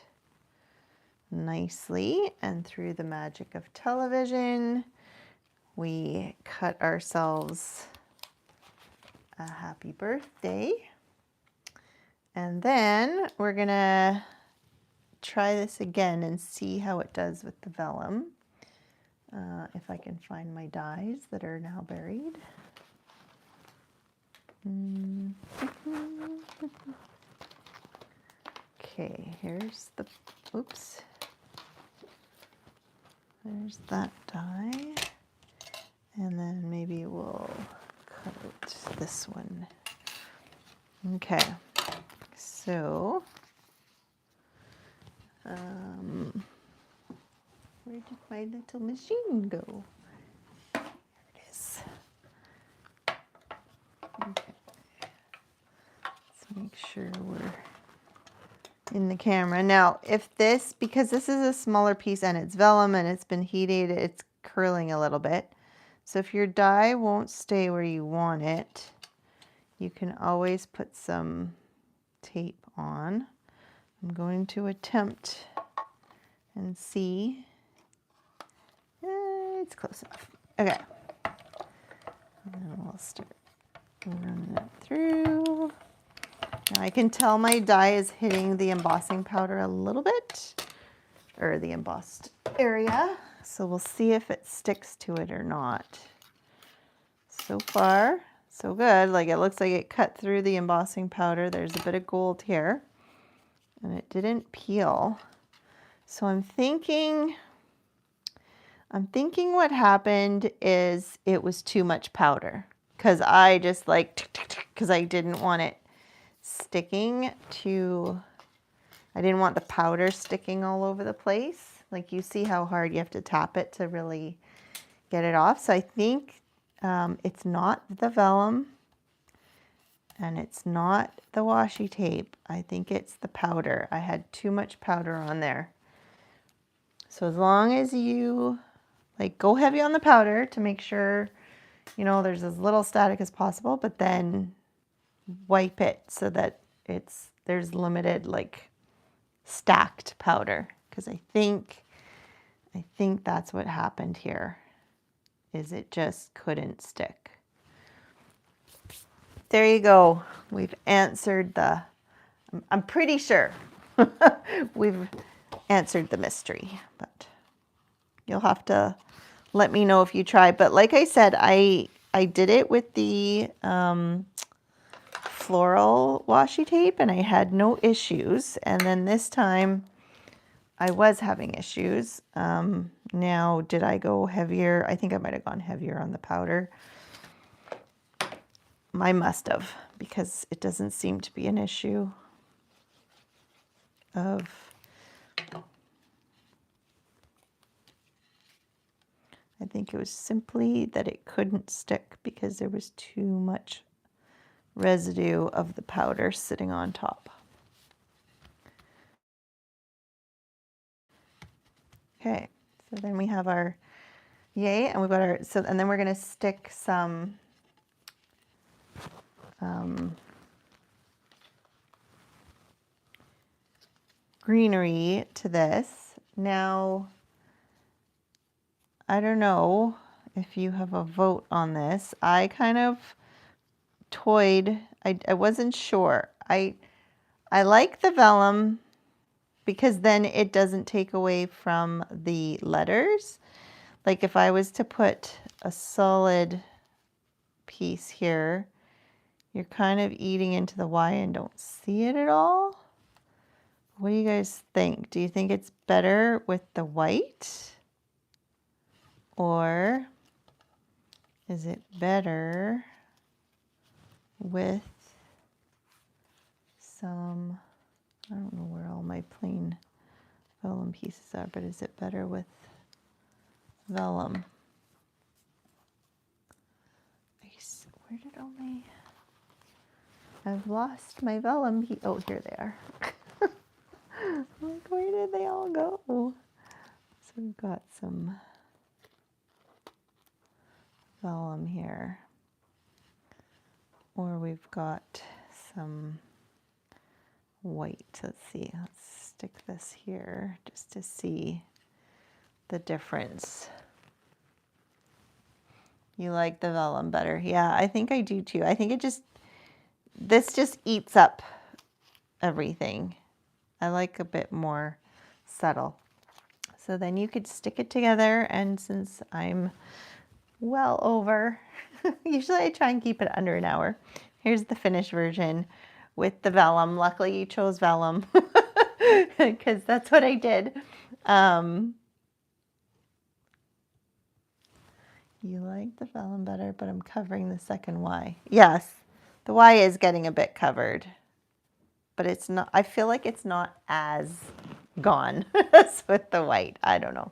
nicely. And through the magic of television, we cut ourselves a happy birthday. And then we're gonna try this again and see how it does with the vellum. If I can find my dies that are now buried. Okay, here's the, oops. There's that die. And then maybe we'll cut out this one. Okay, so, where did my little machine go? There it is. Okay. Let's make sure we're in the camera. Now, if this, because this is a smaller piece and it's vellum and it's been heated, it's curling a little bit. So if your die won't stay where you want it, you can always put some tape on. I'm going to attempt and see. It's close enough. Okay. And then we'll start running it through. Now I can tell my die is hitting the embossing powder a little bit, or the embossed area. So we'll see if it sticks to it or not. So far, so good. Like, it looks like it cut through the embossing powder. There's a bit of gold here, and it didn't peel. So I'm thinking what happened is it was too much powder, because I just because I didn't want it sticking to, I didn't want the powder sticking all over the place. Like, you see how hard you have to tap it to really get it off. So I think it's not the vellum and it's not the washi tape. I think it's the powder. I had too much powder on there. So as long as you go heavy on the powder to make sure, you know, there's as little static as possible, but then wipe it so that there's limited stacked powder, because I think that's what happened here, is it just couldn't stick. There you go. We've answered I'm pretty sure we've answered the mystery, but you'll have to let me know if you try. But like I said, I did it with the floral washi tape and I had no issues. And then this time I was having issues. Now, did I go heavier? I think I might have gone heavier on the powder. I must have, because it doesn't seem to be an issue of I think it was simply that it couldn't stick because there was too much residue of the powder sitting on top. Okay, so then we have our yay, and we've got our, and then we're going to stick some greenery to this. Now, I don't know if you have a vote on this. I kind of toyed, I wasn't sure. I like the vellum because then it doesn't take away from the letters. Like, if I was to put a solid piece here, you're kind of eating into the Y and don't see it at all. What do you guys think? Do you think it's better with the white? Or is it better with some, I don't know where all my plain vellum pieces are, but is it better with vellum? Where did all my, I've lost my vellum. Oh, here they are. Like, where did they all go? So we've got some vellum here. Or we've got some white. Let's see. Let's stick this here just to see the difference. You like the vellum better? Yeah, I think I do too. I think this just eats up everything. I like a bit more subtle. So then you could stick it together, and since I'm well over, usually I try and keep it under an hour. Here's the finished version with the vellum. Luckily you chose vellum because that's what I did. You like the vellum better, but I'm covering the second Y. Yes, the Y is getting a bit covered, but it's not, I feel like it's not as gone as with the white. I don't know.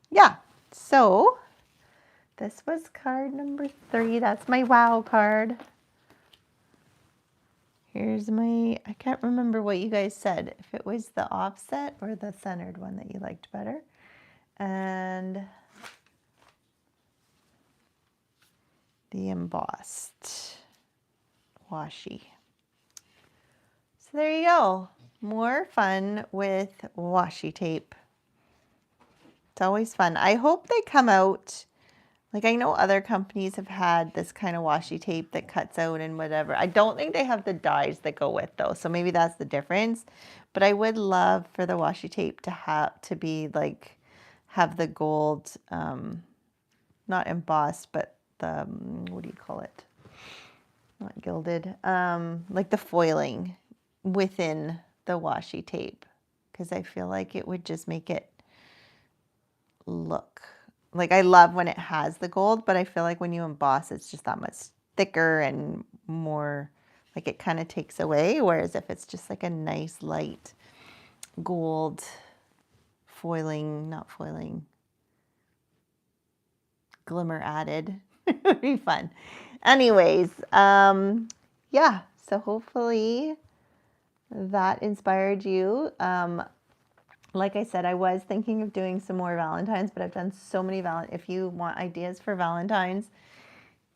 Yeah, so this was card number 3. That's my wow card. Here's my, I can't remember what you guys said, if it was the offset or the centered one that you liked better. And the embossed washi. So there you go. More fun with washi tape. It's always fun. I hope they come out, like I know other companies have had this kind of washi tape that cuts out and whatever. I don't think they have the dies that go with though, so maybe that's the difference. But I would love for the washi tape to be like, have the gold, not embossed, but the, what do you call it? Not gilded, like the foiling within the washi tape, because I feel like it would just make it look like, I love when it has the gold, but I feel like when you emboss it's just that much thicker and more, like it kind of takes away, whereas if it's just like a nice light gold foiling, not foiling, glimmer added, it would be fun. Anyways, yeah, so hopefully that inspired you. Like I said, I was thinking of doing some more Valentines, but I've done so many If you want ideas for Valentines,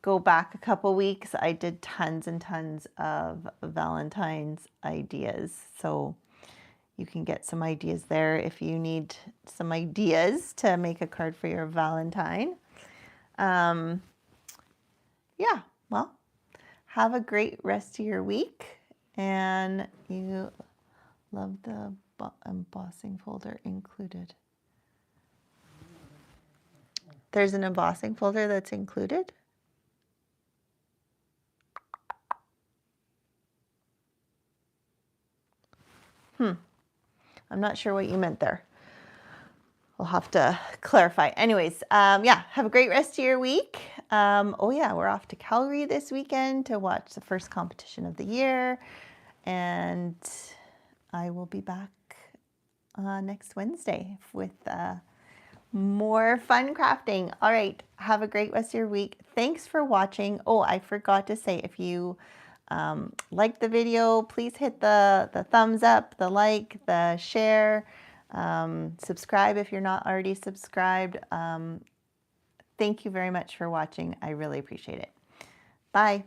go back a couple weeks. I did tons and tons of Valentine's ideas. So you can get some ideas there if you need some ideas to make a card for your Valentine. Yeah, well, have a great rest of your week. And you love the embossing folder included. There's an embossing folder that's included. I'm not sure what you meant there. We'll have to clarify. Anyways, yeah, have a great rest of your week. Oh yeah, we're off to Calgary this weekend to watch the first competition of the year. And I will be back next Wednesday with more fun crafting. All right, have a great rest of your week. Thanks for watching. Oh, I forgot to say, if you like the video, please hit the thumbs up, the like, the share, subscribe if you're not already subscribed. Thank you very much for watching. I really appreciate it. Bye.